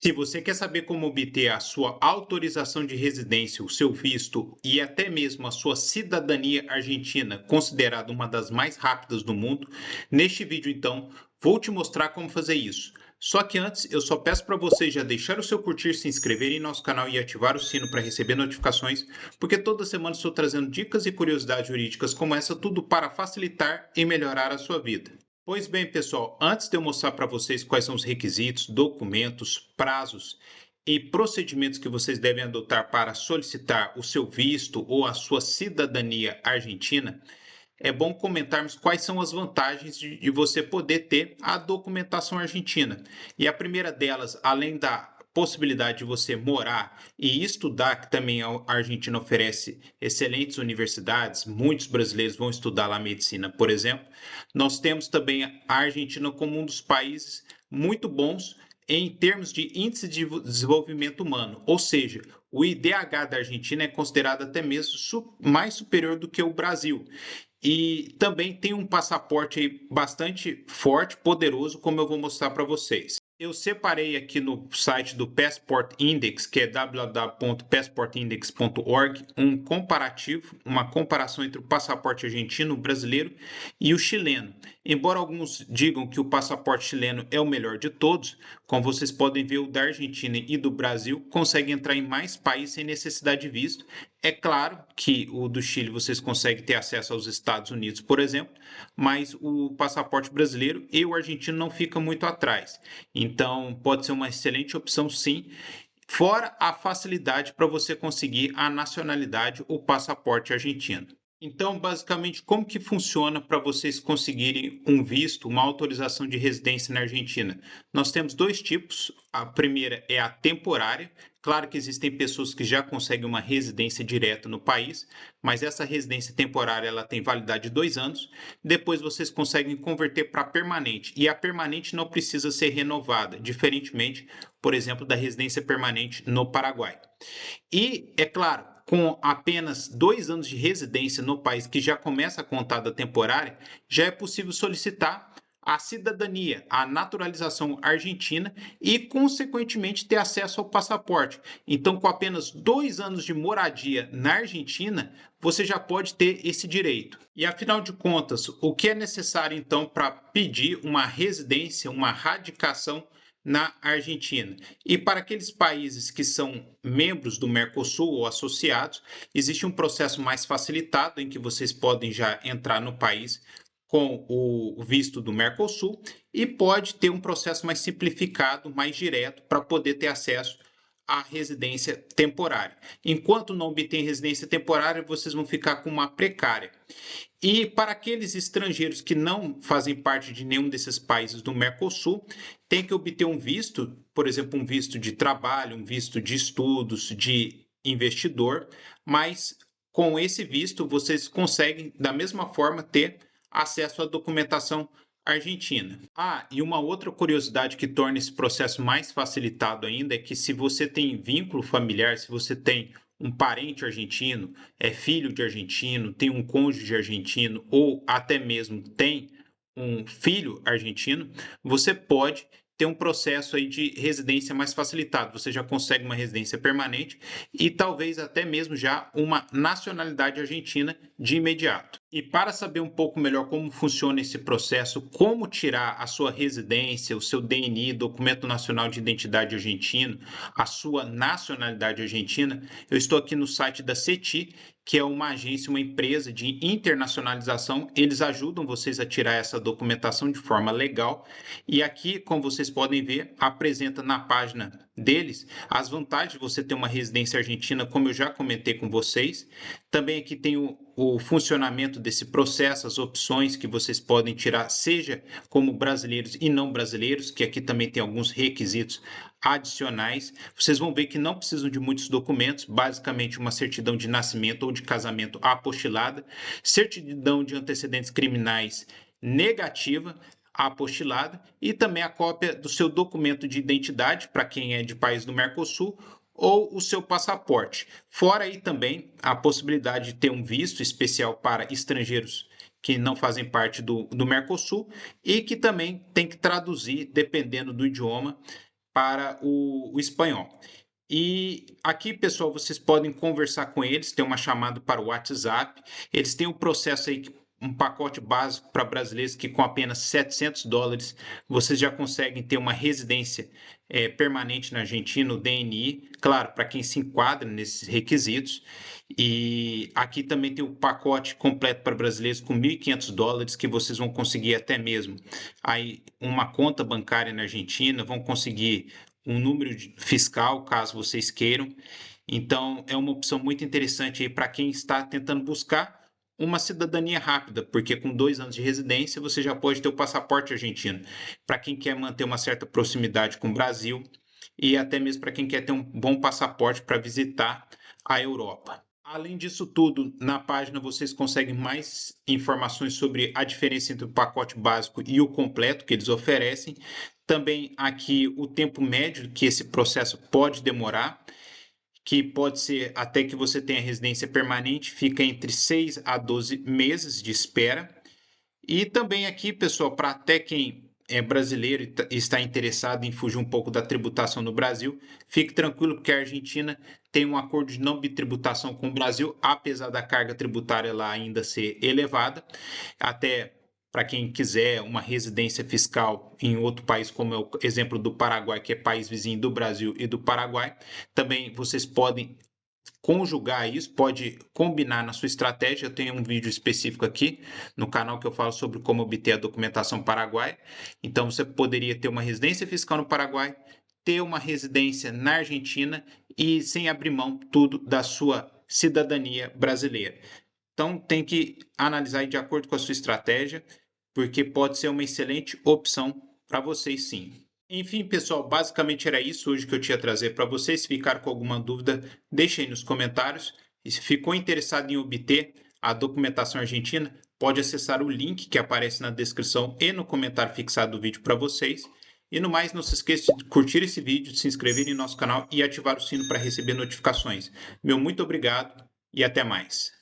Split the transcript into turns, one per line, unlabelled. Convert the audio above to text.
Se você quer saber como obter a sua autorização de residência, o seu visto e até mesmo a sua cidadania argentina, considerada uma das mais rápidas do mundo, neste vídeo então vou te mostrar como fazer isso. Só que antes eu só peço para você já deixar o seu curtir, se inscrever em nosso canal e ativar o sino para receber notificações, porque toda semana estou trazendo dicas e curiosidades jurídicas como essa, tudo para facilitar e melhorar a sua vida. Pois bem, pessoal, antes de eu mostrar para vocês quais são os requisitos, documentos, prazos e procedimentos que vocês devem adotar para solicitar o seu visto ou a sua cidadania argentina, é bom comentarmos quais são as vantagens de você poder ter a documentação argentina. E a primeira delas, além da possibilidade de você morar e estudar, que também a Argentina oferece excelentes universidades, muitos brasileiros vão estudar lá medicina, por exemplo. Nós temos também a Argentina como um dos países muito bons em termos de índice de desenvolvimento humano, ou seja, o IDH da Argentina é considerado até mesmo mais superior do que o Brasil. E também tem um passaporte bastante forte, poderoso, como eu vou mostrar para vocês. Eu separei aqui no site do Passport Index, que é www.passportindex.org, um comparativo, uma comparação entre o passaporte argentino, o brasileiro e o chileno. Embora alguns digam que o passaporte chileno é o melhor de todos, como vocês podem ver, o da Argentina e do Brasil consegue entrar em mais países sem necessidade de visto. É claro que o do Chile vocês conseguem ter acesso aos Estados Unidos, por exemplo, mas o passaporte brasileiro e o argentino não fica muito atrás. Então, pode ser uma excelente opção, sim. Fora a facilidade para você conseguir a nacionalidade, o passaporte argentino. Então, basicamente, como que funciona para vocês conseguirem um visto, uma autorização de residência na Argentina? Nós temos dois tipos. A primeira é a temporária. Claro que existem pessoas que já conseguem uma residência direta no país, mas essa residência temporária ela tem validade de 2 anos. Depois vocês conseguem converter para permanente. E a permanente não precisa ser renovada, diferentemente, por exemplo, da residência permanente no Paraguai. E, é claro, com apenas 2 anos de residência no país, que já começa a contar da temporária, já é possível solicitar a cidadania, a naturalização argentina e, consequentemente, ter acesso ao passaporte. Então, com apenas 2 anos de moradia na Argentina, você já pode ter esse direito. E, afinal de contas, o que é necessário, então, para pedir uma residência, uma radicação na Argentina? E para aqueles países que são membros do Mercosul ou associados, existe um processo mais facilitado em que vocês podem já entrar no país com o visto do Mercosul e pode ter um processo mais simplificado, mais direto, para poder ter acesso à residência temporária. Enquanto não obtém residência temporária, vocês vão ficar com uma precária. E para aqueles estrangeiros que não fazem parte de nenhum desses países do Mercosul, tem que obter um visto, por exemplo, um visto de trabalho, um visto de estudos, de investidor, mas com esse visto vocês conseguem, da mesma forma, ter acesso à documentação argentina. Ah, e uma outra curiosidade que torna esse processo mais facilitado ainda é que se você tem vínculo familiar, se você tem um parente argentino, é filho de argentino, tem um cônjuge argentino ou até mesmo tem um filho argentino, você pode ter um processo aí de residência mais facilitado. Você já consegue uma residência permanente e talvez até mesmo já uma nacionalidade argentina de imediato. E para saber um pouco melhor como funciona esse processo, como tirar a sua residência, o seu DNI, Documento Nacional de Identidade Argentino, a sua nacionalidade argentina, eu estou aqui no site da CETI, que é uma agência, uma empresa de internacionalização. Eles ajudam vocês a tirar essa documentação de forma legal. E aqui, como vocês podem ver, apresenta na página deles as vantagens de você ter uma residência argentina, como eu já comentei com vocês. Também aqui tem o funcionamento desse processo, as opções que vocês podem tirar, seja como brasileiros e não brasileiros, que aqui também tem alguns requisitos adicionais. Vocês vão ver que não precisam de muitos documentos, basicamente uma certidão de nascimento ou de casamento apostilada, certidão de antecedentes criminais negativa, apostilada, e também a cópia do seu documento de identidade para quem é de país do Mercosul ou o seu passaporte. Fora aí também a possibilidade de ter um visto especial para estrangeiros que não fazem parte do Mercosul e que também tem que traduzir, dependendo do idioma, para o espanhol. E aqui, pessoal, vocês podem conversar com eles, tem uma chamada para o WhatsApp. Eles têm um processo aí, um pacote básico para brasileiros que com apenas $700 vocês já conseguem ter uma residência permanente na Argentina, o DNI, claro, para quem se enquadra nesses requisitos. E aqui também tem o pacote completo para brasileiros com $1.500 que vocês vão conseguir até mesmo aí uma conta bancária na Argentina, vão conseguir um número fiscal, caso vocês queiram. Então, é uma opção muito interessante aí para quem está tentando buscar uma cidadania rápida, porque com 2 anos de residência você já pode ter o passaporte argentino. Para quem quer manter uma certa proximidade com o Brasil e até mesmo para quem quer ter um bom passaporte para visitar a Europa. Além disso tudo, na página vocês conseguem mais informações sobre a diferença entre o pacote básico e o completo que eles oferecem. Também aqui o tempo médio que esse processo pode demorar, que pode ser até que você tenha residência permanente, fica entre 6 a 12 meses de espera. E também aqui, pessoal, para até quem é brasileiro e está interessado em fugir um pouco da tributação no Brasil, fique tranquilo porque a Argentina tem um acordo de não bitributação com o Brasil, apesar da carga tributária lá ainda ser elevada. Até para quem quiser uma residência fiscal em outro país, como é o exemplo do Paraguai, que é país vizinho do Brasil e do Paraguai, também vocês podem conjugar isso, pode combinar na sua estratégia. Eu tenho um vídeo específico aqui no canal que eu falo sobre como obter a documentação paraguaia. Então você poderia ter uma residência fiscal no Paraguai, ter uma residência na Argentina e sem abrir mão tudo da sua cidadania brasileira. Então tem que analisar de acordo com a sua estratégia, porque pode ser uma excelente opção para vocês sim. Enfim, pessoal, basicamente era isso hoje que eu tinha a trazer para vocês. Se ficar com alguma dúvida, deixem aí nos comentários. E se ficou interessado em obter a documentação argentina, pode acessar o link que aparece na descrição e no comentário fixado do vídeo para vocês. E no mais, não se esqueça de curtir esse vídeo, de se inscrever em nosso canal e ativar o sino para receber notificações. Meu muito obrigado e até mais.